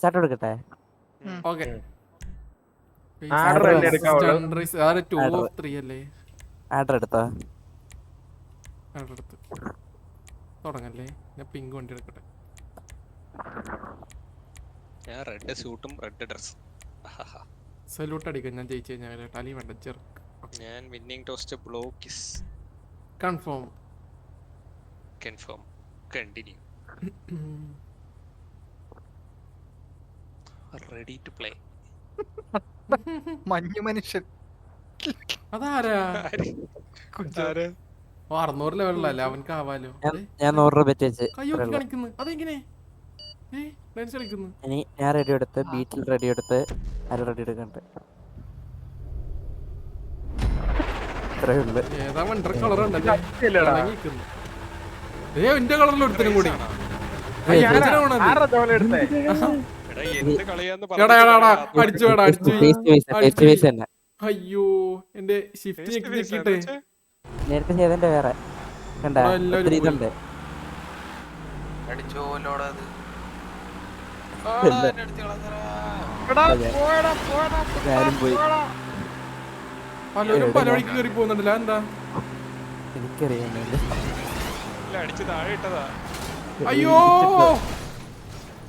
Start എടുക്കട്ടെ. Okay order order എടുത്തോ. എടുത്ത് തുടങ്ങല്ലേ. ഞാൻ പിങ്ക് വണ്ടി എടുക്കട്ടെ. ഞാൻ റെഡ് സൂട്ടും റെഡ് ഡ്രസ്. സല്യൂട്ട് അടിക്കാം ഞാൻ ജയിച്ചു കഴിഞ്ഞാൽ. അലി വേണ്ട ചെറുക്ക്. ഞാൻ winning toast blow kiss. Confirm. Confirm. Continue. Ready to play. മഞ്ഞു മനുഷ്യൻ അതാരാ? 600 ലെവലല്ലേ അവൻക്ക് ആവാലോ. ഞാൻ 100 രൂപ ബെറ്റ് വെച്ച്. കയ്യോക്കി കളിക്കുന്നു. അതെങ്ങനെ ഡാൻസ് കളിക്കുന്നു? ഇനി ഞാൻ റെഡി എടുത്ത്, ബീറ്റിൽ റെഡി എടുത്ത്, ആരും റെഡി എടുക്കണ്ട്. ഇത്രേ ഉള്ളു. ഏതാ വണ്ടർ കളർ ഉണ്ടല്ലേ? എന്റെ കളറിൽ ഒരുത്തനും കൂടി. അയ്യോ എന്റെ ഷിഫ്റ്റ് ഞെക്കിട്ട് നേരത്തെ ചെയ്തതിന്റെ വേറെ കണ്ട ഇതുണ്ട്. ഞാനും പോയി. പലരും പല വഴിക്ക് കയറി പോകുന്നുണ്ടല്ലോ. എന്താ എനിക്കറിയാം. അയ്യോ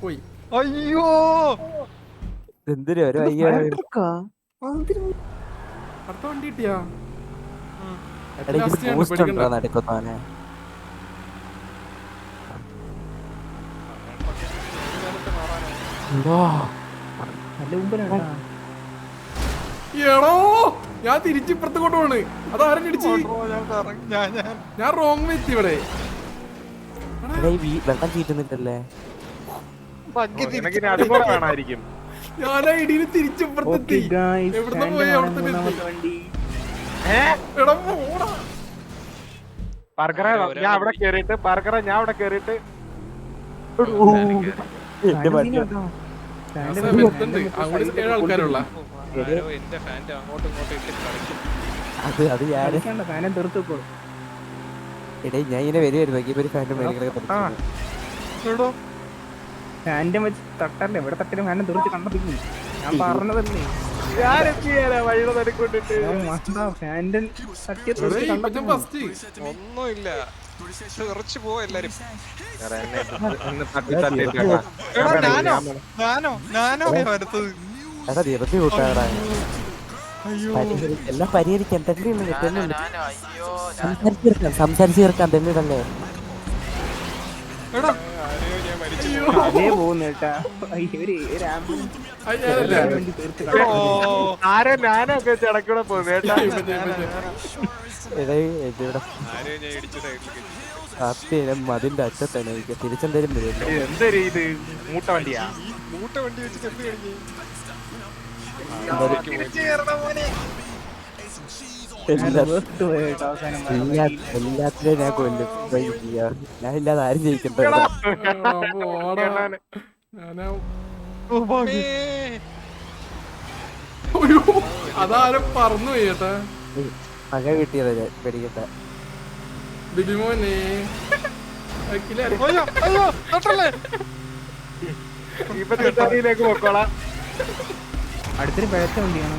പോയി. അയ്യോ എന്തിനാ ഒരു വയ്യ. അടുത്ത വണ്ടി കിട്ടിയാ? നടക്കുന്നവനെ എടോ ഞാൻ തിരിച്ചിപ്പുറത്ത് കൊണ്ടുപോണ്. അതാരും ഇടിച്ചു. ഞാൻ റോങ് എത്തി ഇവിടെ. വെള്ളം ചീറ്റുന്നില്ലല്ലേ? ഞാൻ ആ ഇടിയിൽ തിരിച്ചിപ്പുറത്തെത്തി. എവിടുന്ന് പോയി അവിടെ ഞാൻ അവിടെ കേറിയിട്ട് അങ്ങോട്ട് 7 ആൾക്കാരുള്ള എന്റെ ഫാന്റ് അങ്ങോട്ടും ഇങ്ങോട്ടും ഇട്ട് കളിക്കും. അത് ഇടേ ഞാൻ ഇങ്ങനെ വരുമായിരുന്നു. ഒരു ഫാൻ്റെ ഫാൻ്റെ വെച്ച് തട്ടല്ലേ, എവിടെ തട്ടലും ഫാനും തീർച്ച് കണ്ടപ്പിക്കും. ഞാൻ പറഞ്ഞതല്ലേ വഴിയുടെ തടിക്കൊണ്ടിട്ട് ഫാൻ്റെ ഒന്നുമില്ല. തെറിച്ചു പോവാ എല്ലാരും. എല്ലാം പരിഹരിക്കാൻ സംസാരിച്ചു തീർക്കാൻ തന്നെയല്ലേ അതേ പോകുന്നു കേട്ടാ. ഞാനൊക്കെ ചടക്കൂടെ പോകും കേട്ടാ. മതിന്റെ അറ്റത്തന്നെ എനിക്ക് തിരിച്ചെന്തേലും വരും. എന്തൊരു ഇത് മൂട്ട വണ്ടിയാ? മൂട്ട വണ്ടി വെച്ചിട്ട് എന്ത് കഴിഞ്ഞു? എല്ലാത്തിനും ഞാൻ കൊല്ലും. ഞാൻ ഇല്ലാതെ ആരും ജയിക്കണ്ട. അതാരും പറന്നു പോയി ചേട്ടാ. മക കിട്ടിയതല്ലേ പേടിക്കട്ട. ബിബിമോനെ പൊക്കോളാം. അടുത്തൊരു പിഴച്ച വണ്ടിയാണ്.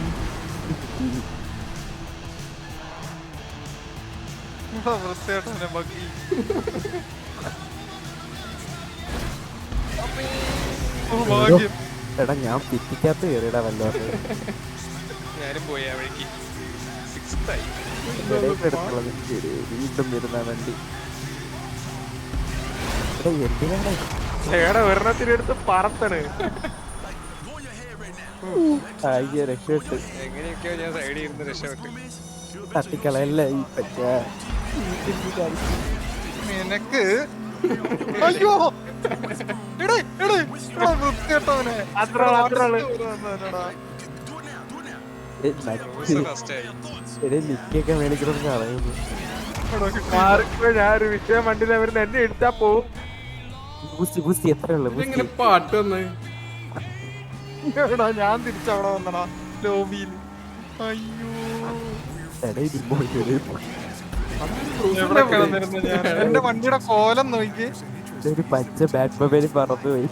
എടാ ഞാൻ പിറ്റിക്കകത്ത് കയറിയിടാ വല്ലോട്ട്. ഞാനും പോയി ആ വഴിക്ക്. വീണ്ടും വരുന്ന വണ്ടി. എന്തിനാണ് ഒരെണ്ണത്തിനെടുത്ത് പറത്തണ്. രക്ഷപ്പെട്ട് എങ്ങനെയൊക്കെയോ ഞാൻ സൈഡിൽ ഇരുന്ന് രക്ഷപ്പെട്ട്. തട്ടിക്കളയല്ല ഈ പറ്റ നിനക്ക്. അയ്യോ വൃത്തികെട്ടവനെ. നിക്കൊക്കെ മേടിക്കണം പറയുന്നു. ഞാനൊരു വിഷയം വണ്ടിയിൽ അവര് എന്നെ എടുത്താ പോവും. എത്രയുള്ളൂ പാട്ട് വന്ന് ഞാൻ തിരിച്ചവിടെ വന്നടാ ലോബിയിൽ. അയ്യോ എന്റെ വണ്ടിയുടെ കോലം നോക്കി. ഒരു പച്ച ബാറ്റ് മൊബൈൽ പറന്നു പോയി.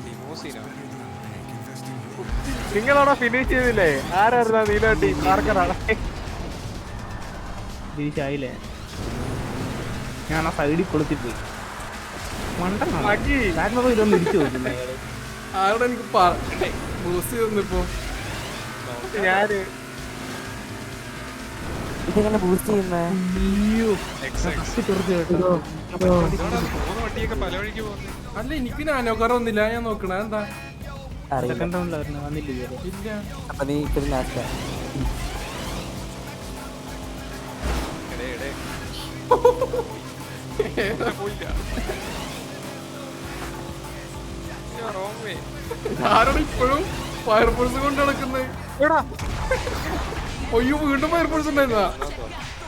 ലിമോസിനോ നിങ്ങളവിടെ ഫിനിഷ് ചെയ്തില്ലേ? ആരായിരുന്നാ നീലോട്ടി? ആർക്കറാണ്? തിരിച്ചായില്ലേ? ഞാൻ ആ സൈഡിൽ കൊളുത്തിപ്പോയി. ഇതൊന്നും ഇരിച്ചു പോയിട്ടില്ല അയാള്. ആരോടെ എനിക്ക് ബൂസ്റ്റ് ചെയ്തിപ്പോ ഞാന് ഇതെങ്ങനെ ബൂസ്റ്റ് ചെയ്യുന്നേ? മൂന്ന് വണ്ടിയൊക്കെ പല വഴിക്ക് പോകുന്നു. അല്ല എനിക്ക് നാനോ കാർ ഒന്നില്ല. ഞാൻ നോക്കണ എന്താ അറിയില്ല. സെക്കൻഡ് റൗണ്ടിലായിരുന്നു വന്നില്ല ഇതുവരെ. ഇല്ല. അപ്പൊ നീ ഇത്തിരി നാശ പോയില്ല. റോങ് വേ. ആരോടെ ഇപ്പോഴും ഫയർഫോഴ്സ് കൊണ്ട് നടക്കുന്നത്? അയ്യോ വീണ്ടും ഫയർഫോഴ്സ് ഉണ്ടായിരുന്നാ?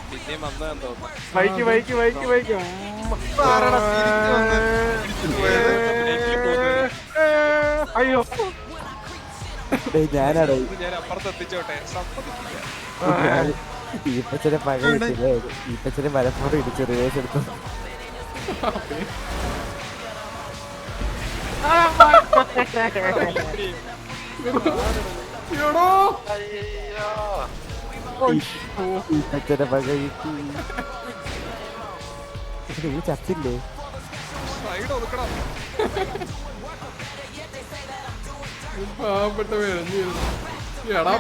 പിന്നെയും വന്നതാന്ന് തോന്നുന്നു. ബൈക്ക് അയ്യോ ഞാനാടോ ഞാൻ അപ്പുറത്ത് എത്തിച്ചോട്ടെ. സമ്മതിക്കില്ല. ഈപ്പച്ചനെ പക കിട്ടില്ലേ? ഈപ്പച്ചനെ മലപ്പുറം ഇടിച്ച് റിവേഴ്സ് എടുത്തു. എടോ ഈപ്പച്ചനെ പക കിട്ടി. നീ ചത്തില്ലേ? സൈഡ് ഒതുക്കണം. പാവപ്പെട്ട വേഴഞ്ഞു. എടാ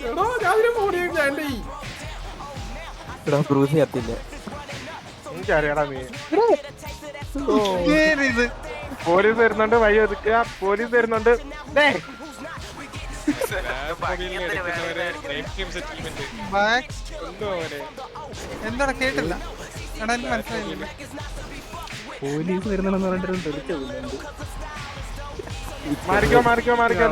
എടോ ഞാനിനെ മോടി ഞാൻ എടാ ബ്രൂസ് ചത്തില്ല. എനിക്കറിയാടാ നീ. പോലീസ് വരുന്നുണ്ട്, വഴി ഒതുക്കുക. പോലീസ് വരുന്നുണ്ട്. എന്താടാ കേട്ടില്ല? എടാ എനിക്ക് മനസ്സിലായില്ല. പോലീസ് വരുന്നുണ്ടെന്ന് പറഞ്ഞിട്ട് തെളിച്ചു പോകുന്നുണ്ട്. മാറിക്കോ എല്ലാരും മാറിക്കോ.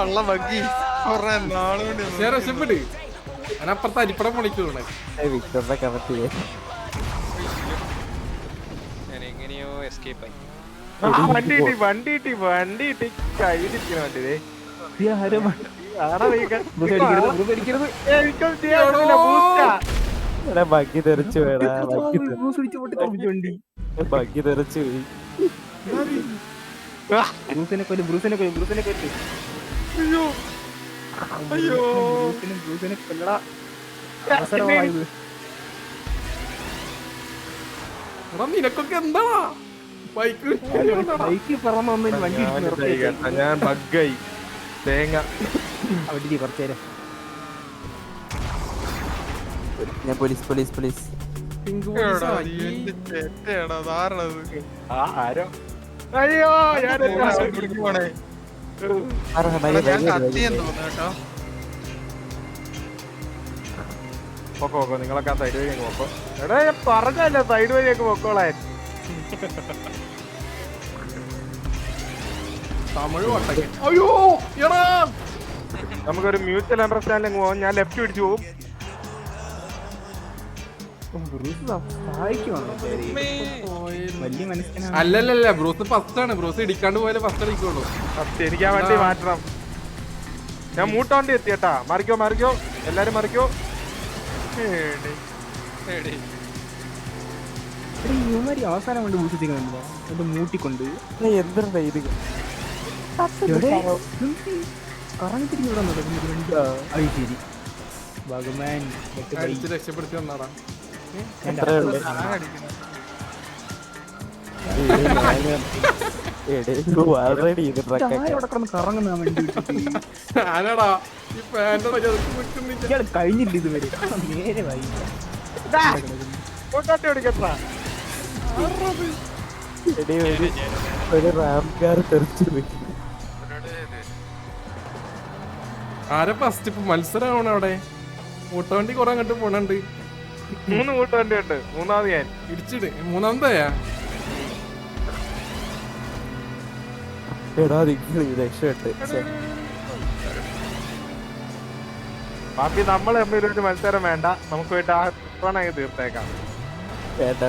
ഉള്ള ബഗ്ഗി കുറെ നാളുകൊണ്ട് രക്ഷപ്പെട്ട് അതിനപ്പുറത്ത് അരിപ്പടം പൊളിക്കണേ. വിക്ടറിനെ കമന്റ് ചെയ്യാൻ ഞാൻ എങ്ങനെയോ എസ്കേപ്പ് ആയി. വണ്ടി ഇട്ടി കയ്യിലിരിക്കണ വണ്ടി. എടാ ബഗ്ഗി തെറിച്ചു വേടാ. ബഗ്ഗി തെറിച്ചു പോയി. ബ്രൂസിനെ കൊല്ലും. ബ്രൂസിനെ കൊല്ലടാ. അവസരമായത്. എടാ നിനക്കൊക്കെ എന്താ ബൈക്ക് ബൈക്ക് പറന്നൊന്നും വണ്ടി ഇടിച്ച് നിർത്തി. ഞാൻ ബഗ്ഗായി തേങ്ങ. അവിടെ കുറച്ചേരം ഞാൻ പോലീസ് പിങ്ക് ആരോ അയ്യോ ഞാൻ പോണേ. ഞാൻ കത്തിയെന്ന് തോന്നുന്നു കേട്ടോ. പൊക്കോ നിങ്ങളൊക്കെ ആ സൈഡ് വഴിയൊക്കെ പൊക്കോ. എടാ ഞാൻ പറഞ്ഞല്ല സൈഡ് വഴിയൊക്കെ പൊക്കോളാൻ. തമിഴ് വട്ടക്ക്. അയ്യോ എടാ നമുക്കൊരു മ്യൂച്വൽ അണ്ടർസ്റ്റാൻഡിങ് പോവാം. ഞാൻ ലെഫ്റ്റ് പിടിച്ചു പോകും. സഹായിക്കുവാണോ? വലിയ മനുഷ്യനാണ്. അല്ലല്ല ബ്രൂസ് ഫസ്റ്റ് ആണ്. ബ്രൂസ് ഇടിക്കാണ്ട് പോയാലേ ഫസ്റ്റ് അടിക്കുള്ളൂ. സത്യം എനിക്ക് ആ വണ്ടി മാറ്റണം. ഞാൻ മൂട്ടോണ്ടി എത്തി കേട്ടാ. മറിക്കോ എല്ലാരും മറിക്കോ. ഇവന്മാര് അവസാനം കൊണ്ട് ഭൂഷിച്ചിരിക്കുന്നുണ്ടോ? അത് മൂട്ടിക്കൊണ്ട് എന്താ ഇത്? കറങ്ങിത്തിരിഞ്ഞ് ഇവിടെ നടക്കുന്നു. അത് ശരി ഭഗവാൻ. അടിച്ച് രക്ഷപ്പെടുത്തി വന്നാടാ. കറങ്ങുന്ന വണ്ടി ഞാനടാ ഈ പാൻറ്റട നിൽക്കുന്നില്ല. ഇയാൾ കഴിഞ്ഞില്ല ഇതുവരെ. നേരെ വായി മൂട്ടോട്ടി ഓടിക്കട്ടാ. ഒരു റാംകാർ തെറിച്ചു പോയി. ആരെ ഫസ്റ്റ് ഇപ്പൊ മത്സരമാണ് അവിടെ. മൂട്ടവണ്ടി കൊറേ അങ്ങോട്ട് പോണുണ്ട്. 3 മൂട്ടോണ്ടി ഉണ്ട്. മൂന്നാമത് ഞാൻ ഇടിച്ചിട്. മൂന്നാമതെയാ? എടാ നിങ്ങൾ രക്ഷപ്പെട്ട്. ബാക്കി നമ്മൾ തമ്മിൽ ഒരു മത്സരം വേണ്ട. നമുക്ക് പോയിട്ട് ആ പ്രണയം തീർത്തേക്കാം. വേണ്ട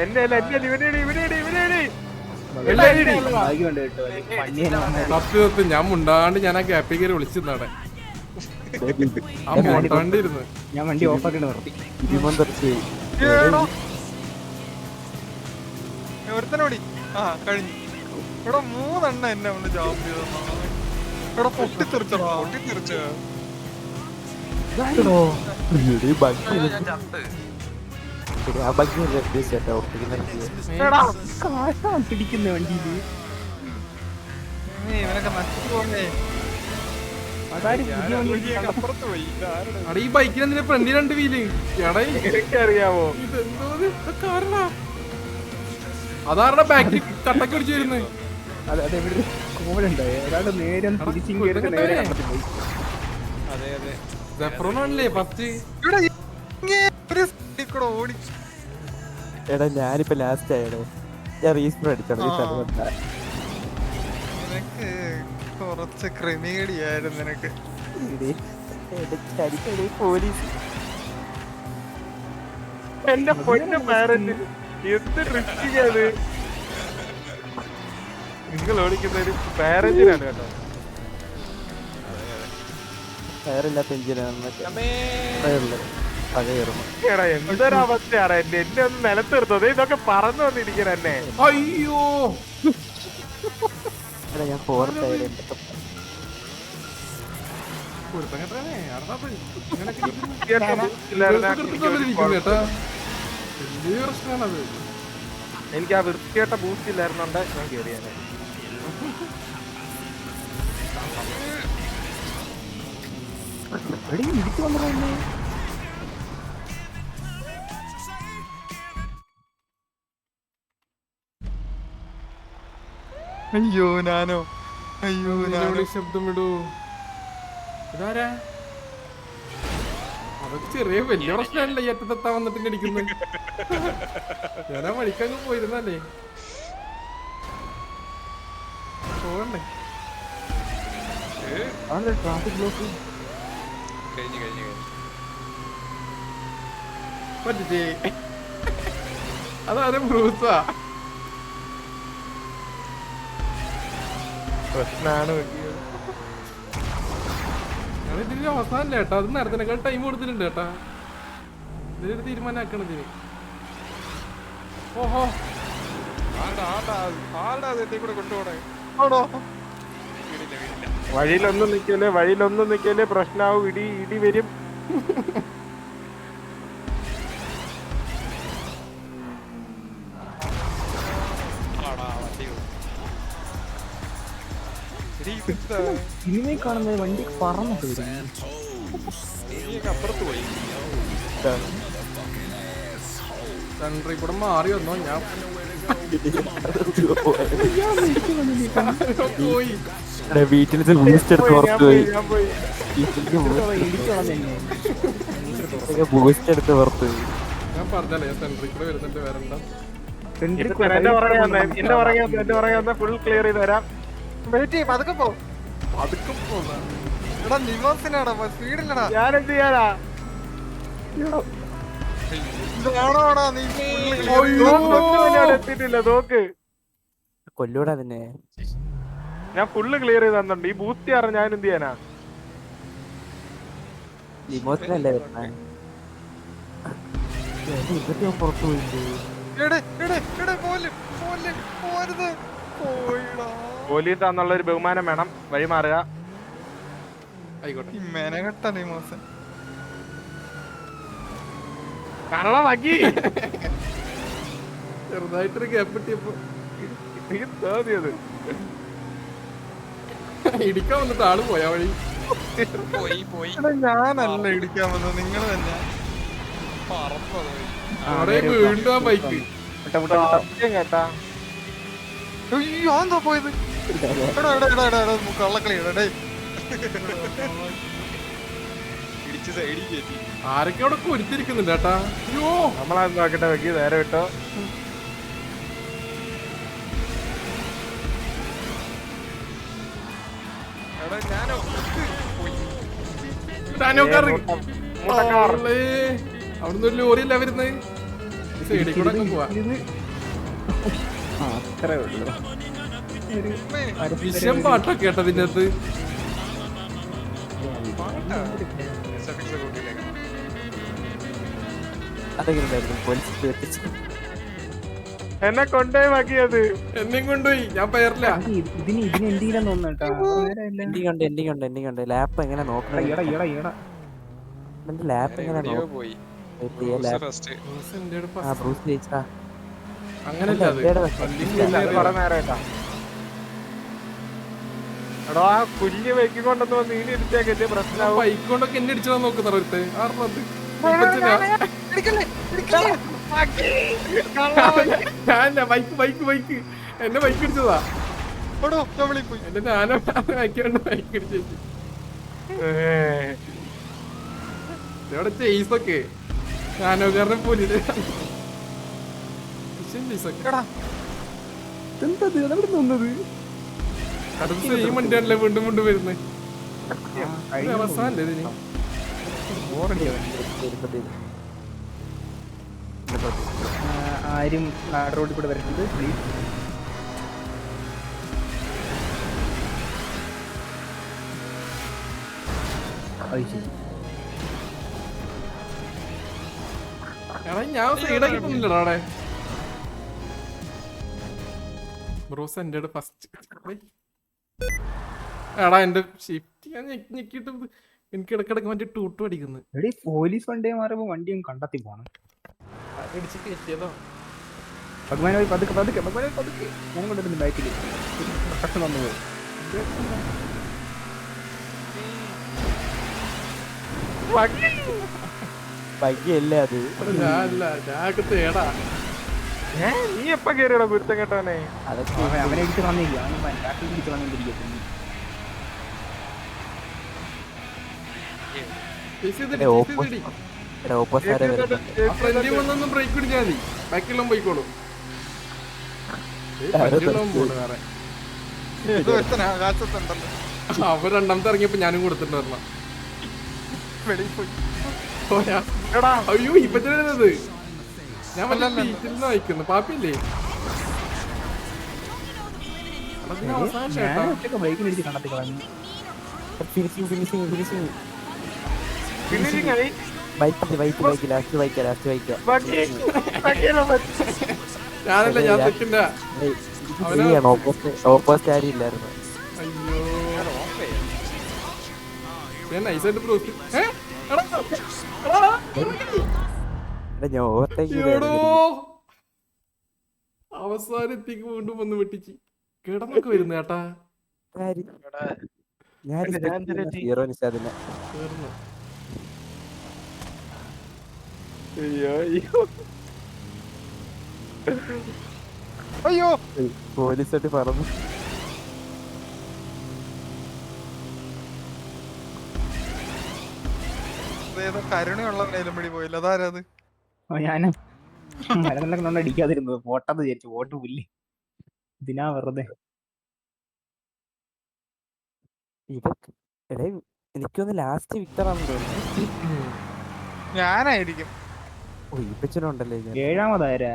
എന്നെ ഇവനെ ഭാഗ്യമുണ്ട് കേട്ടോ. പന്നിയെ സത്യം ഞാൻ മുണ്ടാണ്ട് ഞാൻ ആ ഗ്യാപ്പിൽ കയറി വിളിച്ചിരുന്നാടെ. ആ മോട്ടോണ്ടി ഇരുന്ന് ഞാൻ വണ്ടി ഓഫാക്കിട്ട് നിർത്തി. ഇരുമന്തർച്ച് ഒരുത്തനോടി ആ കഴിഞ്ഞു. ഇവിടെ 3 എണ്ണ എന്നെ ഒന്ന് ജാമ്പ് ചെയ്ത ഇവിടെ പൊട്ടിത്തെറിച്ചടാ. പൊട്ടിത്തെറിച്ച് ആ ഭംഗി ചേട്ടാ ഒപ്പിക്കുന്ന കാശാ പിടിക്കുന്ന വണ്ടിയില്. ഇവനൊക്കെ നശിച്ചു പോന്നേ. അതാരും പുതിയ വണ്ടി വഴിയൊക്കെ അപ്പുറത്ത് പോയി. ഇതാരുടെ അടാ ഈ ബൈക്കിന് എന്തിനാ ഫ്രണ്ടിൽ 2 വീല് എടാ എനിക്കറിയാവോ ഇതെന്തോ കാരണ അതാരുടെ ബാക്കിൽ കട്ടക്ക് പിടിച്ചു വരുന്നത്. അതെവിടെ കോലുണ്ടായി ഒരാള് നേരെ തിരിച്ചിങ്ങി എടുത്ത് നേരെ കണ്ടത്തിൽ പോയി. അതെ അതെ സെഫ്രോണല്ലേ ഫസ്റ്റ്. ഇവിടെ ഇങ്ങേ ഒരു side കൂടെ ഓടി. എടാ ഞാനിപ്പോ ലാസ്റ്റ് ആയടേ. ഞാൻ റീസ്പൂൺ അടിച്ചോളൂ ഈ സ്ഥലം. നിനക്ക് കുറച്ച് ക്രിമികടിയായിരുന്നു നിനക്ക്. പോലീസ് എന്റെ പൊന്ന പാരന്റ് എന്ത് റിസ്കിങ് അത്. നിങ്ങൾ ഓടിക്കുന്ന ഒരു പാരന്റിനാണ് കേട്ടോ. ടയറില്ലാത്ത എഞ്ചിനാണ് പകയറുന്നു. എടാ എന്തൊരവസ്ഥയാണ് എന്നെ ഒന്ന് നിലത്തിർത്തത്. ഇതൊക്കെ പറന്നു വന്നിരിക്കണ എന്നെ. അയ്യോ എടാ ഞാൻ 4 ടയർ കുരുത്തങ്കട്ടനെ ആർന്നത് ഇങ്ങനെയൊക്കെ ഇല്ലായിരുന്ന- വലിയ പ്രശ്നമാണത്. എനിക്ക് ആ വൃത്തിയായിട്ട ബൂസ്റ്റ് ഇല്ലായിരുന്നുണ്ട് ഞാൻ കേറിയാനെ. ഇടിച്ചു വന്നു. അയ്യോ ഞാനോ അയ്യോ ഞാനോ. ഇതിലൂടെ ശബ്ദം വിടൂ. ഇതാരാ? അതൊക്കെ ചെറിയ വലിയ പ്രശ്നമല്ല ഈ അറ്റത്തെത്താൻ വന്നിട്ട് അടിക്കുന്നത്. ഞാൻ ആ വഴിക്കങ്ങ് പോയിരുന്നല്ലേ പോകണ്ടേ. Traffic block. കഴിഞ്ഞു കഴിഞ്ഞു കഴിഞ്ഞു. പറ്റിച്ചേ അതാരും ബ്രൂസാ. പ്രശ്നാണ്. ഞാൻ ഇതിന്റെ അവസാനല്ല കേട്ടോ. അത് നേരത്തിനേക്കാൾ ടൈം കൊടുത്തിട്ടുണ്ട് കേട്ടാ. ഇതിലൊരു തീരുമാനമാക്കണം ഇതിന്. ഓഹോ ആരുടെ അതെന്തേ കൂടെ കൊണ്ടുപോണേ. ആണോ? വീടില്ല വീടില്ല. വഴിയിലൊന്നും നിക്കല്ലേ പ്രശ്നാവും. ഇടി വരും. ആടാ വണ്ടി സിനിമയിൽ കാണുന്ന വണ്ടി പറന്നിട്ട് വരും. നീയൊക്കെ അപ്പുറത്ത് പോയി. സെൻട്രിൽ കൂടെ മാറി വന്നോ ഞാൻ പോയി. വീട്ടിൽ ബൂസ്റ്റ് എടുത്ത് പുറത്ത് പോയി. ഞാൻ പോയി. ഇടിച്ചു കളഞ്ഞ ബൂസ്റ്റ് എടുത്ത് പുറത്ത് പോയി. ഞാൻ പറഞ്ഞല്ലേ ഞാൻ സെൻട്രിൽ കൂടെ വരുന്നുണ്ട്. വേറെന്താ എന്റെ പുറകെ ഫുൾ ക്ലിയർ ചെയ്ത് തരാം. വെയിറ്റ് ചെയ്യ്, പതുക്കെ പോ. അതൊക്കെ പോകാം. എടാ നിവാസിനാടാ സ്പീഡില്ലടാ. ഞാനെന്ത് ചെയ്യാനാ? ഇതാണോടാ നീ എത്തിയിട്ടില്ല നോക്ക്. കൊല്ലൂടാ തന്നെ. ഞാൻ ഫുള്ള് ക്ലിയർ ചെയ്ത് തന്നിട്ടുണ്ട്. ഈ ബൂസ്റ്റ് കാരണം ഞാൻ എന്ത് ചെയ്യാനാ? ലിമോസിനല്ലേ വരുന്നേ. ഇതൊക്കെ പുറത്തു പോയിട്ടുണ്ട്. പോലീസ് എന്നുള്ള ഒരു ബഹുമാനം വേണം. വഴി മാറുക. ആയിക്കോട്ടെ. മെനകെട്ട നിമോസൻ. കള്ളമാക്കി ചെറുതായിട്ടൊരു ഗ്യാപ്പ് കിട്ടിയപ്പോ തോന്നിയത്. ഇടിക്കാൻ വന്നിട്ട് ആള് പോയാ വഴി. പോയി പോയി ഞാനല്ല ഇടിക്കാൻ വന്നത്, നിങ്ങൾ തന്നെ. പറന്നത് പോയി. അവിടെ വീണ്ടും ആ ബൈക്ക്. കേട്ടാ അയ്യോ എന്താ പോയത്? കള്ളക്കളി ഇടിച്ച് സൈഡിൽ കയറ്റി. ആരൊക്കെ അവിടെ കുരുത്തിരിക്കുന്നുണ്ട് കേട്ടാ. അയ്യോ നമ്മളത് നോക്കട്ടെ. വെക്കി നേരെ വിട്ടോ. എടാ ഞാനോ പോയി. അവിടുന്ന് ഒരു ലോറിയല്ല വരുന്നത്. സൈഡിൽ കൂടെ ഒക്കെ പോവാ. അത്രേ ഉള്ളു. വിഷം പാട്ടൊക്കെ കേട്ടതിന്റെ അകത്ത്. അതെങ്ങനെ ഉണ്ടായിരുന്നു പോലീസ് വെട്ടിച്ച് എന്നെ കൊണ്ടുപോയി ബാക്കിയത്. എന്നെയും കൊണ്ടുപോയി, ഞാൻ പേരില്ല. ഇതിന് എന്ത് ചെയ്യാൻ തോന്നുന്നു എൻഡിങ് ഉണ്ട് ലാപ്പ് എങ്ങനെ നോക്കണം ലാപ്പ് എങ്ങനെ നോക്കണം പോയി ആ ബ്രൂസ് ജയിച്ചാ അങ്ങനല്ല അത്. കുറെ നേരമായിട്ടാ. എടോ ആ കുഞ്ഞ് വെക്കൊണ്ടെന്ന് വന്ന് നീ ഇടിച്ചേക്ക് വലിയ പ്രശ്നമാവും. ബൈക്ക് കൊണ്ടൊക്കെ എന്നെ ഇടിച്ചാ നോക്കുന്ന അടുത്ത് ബൈക്ക് എന്നെ ബൈക്ക് ഇടിച്ചതാ. എന്റെ ഞാനോ ബൈക്ക് ഇടിച്ചു. ഇവിടെ ചെയ്സൊക്കെ ഞാനോ കാരണം പോലീസ് അത് സെയിം വണ്ടിയാണല്ലേ വീണ്ടും വീണ്ടും വരുന്നത്. അവസാനല്ലേ ഇതിന് ആരും നാട് റോഡിൽ കൂടെ വരുന്നത് പ്ലീസ്. എടാ ഞാൻ സൈഡാക്കി തന്നില്ലടാ അവിടെ. ബ്രോസ് എന്റെ ഫസ്റ്റ് എടാ എന്റെ ഷിഫ്റ്റ് ഞാൻ ഞെക്കിട്ട് എനിക്ക് ഇടക്കിടക്ക് മറ്റേ ടൂട്ടു അടിക്കുന്നു. പോലീസ് വണ്ടി മാറുമ്പോ വണ്ടിയും കണ്ടെത്തി പോണം. ഇടിച്ചിട്ട് എത്തിയതോ ഭഗവാനായി പതുക്കെ ഞാൻ കൊണ്ടിരുന്നു ബാക്കിൽ പെട്ടെന്ന് വന്നു പോയി. ബൈക്കല്ലേ അത് ഞാനല്ല ഞാനൊക്കെ തേടാ. നീ എപ്പ കേറിയടാ ഗുരുത്തം കേട്ടവനെ? അതൊക്കെ അവനെ ഇടിച്ച് വന്നില്ല, അവൻ ബാക്കിൽ ഇടിച്ച് വന്നിരിക്കുന്നു. ഓപ്പോസിറ്റ് ഫ്രണ്ടിൽ വന്നൊന്നും ബ്രേക്ക് പിടിച്ചാൽ മതി, ബാക്കിയെല്ലാം പോയിക്കോളും. അവർ രണ്ടാമത്തെ ഇറങ്ങിയപ്പോ ഞാനും കൊടുത്തിട്ടുണ്ടായിരുന്നു. അയ്യോ ഇപ്പൊ ചെയ്യുന്നത് ഞാൻ വല്ല ബീച്ചിൽ നിന്ന് വായിക്കുന്നു പാപ്പില്ലേ. ബൈക്കിൽ ഇടിച്ച് കണ്ടെത്തി കളഞ്ഞു. ബൈക്ക് ലാസ്റ്റ് ബൈക്കാ ഞാനല്ല ഞാൻ തെറ്റില്ല. ഓപ്പോസിറ്റ് ആരും ഇല്ലായിരുന്നു. ഞാൻ നൈസായിട്ട് ബ്രോസ് ഞാൻ ഓവർടേക്ക് അവസാനത്തേക്ക് വീണ്ടും വന്ന് വെട്ടിച്ച് കിടന്നൊക്കെ വരുന്ന ചേട്ടാ. ഹീറോ നിഷാദിനെ തീർന്നു. അയ്യോ പോലീസായിട്ട് പറഞ്ഞു. കരുണയുള്ള നിലമ്പടി പോയില്ല, അതാരത്? ഞാന് മരങ്ങളിലൊക്കെ അടിക്കാതിരുന്നത് വോട്ടെന്ന് വിചാരിച്ചു. വോട്ട് പുല്ലി ഇതിനാ വെറുതെ. എനിക്കൊന്ന് ലാസ്റ്റ് വിക്ടർ ആണെന്ന് തോന്നുന്നു. ഞാനായിരിക്കും. ഓ ഈപ്പച്ചനുണ്ടല്ലേ 7ാമതാരാ?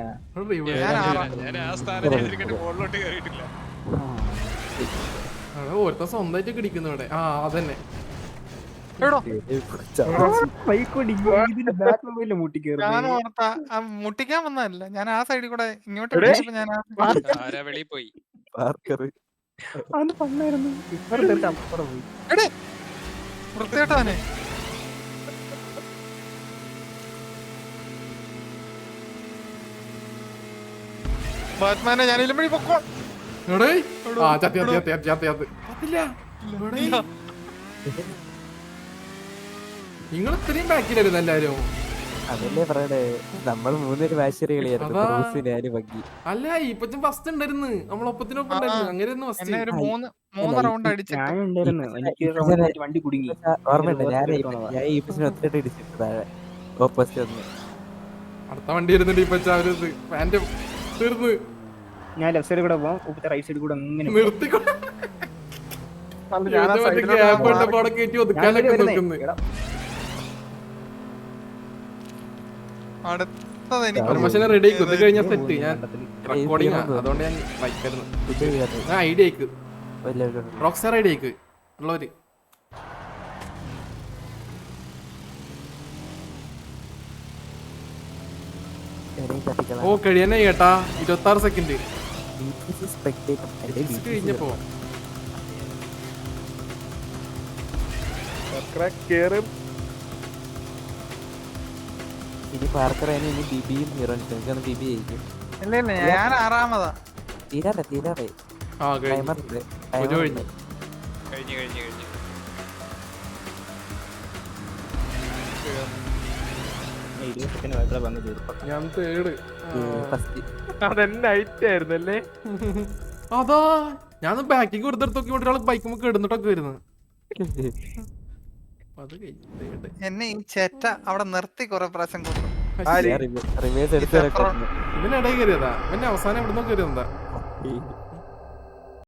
ഓർത്ത സ്വന്തമായിട്ടൊക്കെ ഇടിക്കുന്നു ഇവിടെ. ആ അതന്നെ ഞാൻ ഓർത്ത മുട്ടിക്കാൻ വന്നതല്ല, ഞാൻ ആ സൈഡിൽ കൂടെ ഇങ്ങോട്ട് ഞാൻ വെളിയിൽ പോയി. വൃത്തികെട്ടവനെ. ബാറ്റ്മാനെ ഞാൻ ഇല്ലമ്പടി പൊക്കോ. നിങ്ങൾ ഇത്രയും ബാക്കിലായിരുന്നു എല്ലാരും. അതല്ലേ പറയണേ, നമ്മൾ 3 വാശിറി കളിയായിരുന്നു. അല്ല ഇപ്പച്ചും ഫസ്റ്റ് ഉണ്ടായിരുന്നു, നമ്മളൊപ്പത്തിനൊപ്പം ഉണ്ടായിരുന്നു. അങ്ങനെയൊന്നും എന്നെ ഒരു 3 റൗണ്ട് അടിച്ചിട്ട് വണ്ടി കുടുങ്ങി. ഓർമ്മയുണ്ട്, ഞാൻ ഈ പച്ചിനെ ഒത്തിരി ഇടിച്ചിട്ട് താഴെ ഓപ്പോസിറ്റ് വന്ന്. അടുത്ത വണ്ടി വരുന്നുണ്ട് ഇപ്പച്ച. അവര് പാന്റ് തീർന്ന് ഞാൻ ലെഫ്റ്റ് സൈഡിൽ കൂടെ പോവാം, റൈറ്റ് സൈഡിൽ കൂടെ അങ്ങനെ നിർത്തിക്കൊണ്ട് കയറ്റി ഒതുക്കാനൊക്കെ നോക്കുന്നു. അടുത്തത് എനിക്ക് റെഡി ആയി കഴിഞ്ഞ സെറ്റ്. ഞാൻ റെക്കോർഡിംഗ് അതുകൊണ്ട് ഞാൻ വായിക്കായിരുന്നു. ഞാൻ ഐഡിയ ആയിക്ക് റോക്സാർ ഐഡിയ ആയിക്ക് ഉള്ളവര് ഓ കഴിയാനായി കേട്ടാ 26 സെക്കൻഡ് കഴിഞ്ഞപ്പോ കേറും. ഇനി പാർക്കർ ഇനി ബിബിയും ഹീറോയിനും ബിബി ജയിക്കും. ഇല്ല ഇല്ല ഞാൻ 6-മതാ. തീരാറേ ആ കഴിഞ്ഞു ടൈമറുണ്ട് കഴിഞ്ഞു കഴിഞ്ഞു ഞാൻ തേട് അതെന്നെ ഐറ്റ് ആയിരുന്നല്ലേ. അതാ ഞാൻ ബാക്കിൽ കൊടുത്തെടുത്തൊക്കെ ഇവിടെ ഒരാൾ ബൈക്ക് കിടന്നിട്ടൊക്കെ വരുന്നത്. അത് കഴിഞ്ഞു എന്നെ ഈ ചെറ്റ അവിടെ നിർത്തി കൊറേ പ്രാവശ്യം കൊണ്ടു. റിവേഴ്സ് എടുത്ത് ഇവനിടയിൽ കയറിയതാ. ഇവന്റെ അവസാനം എവിടുന്നോ കയറിയതാ.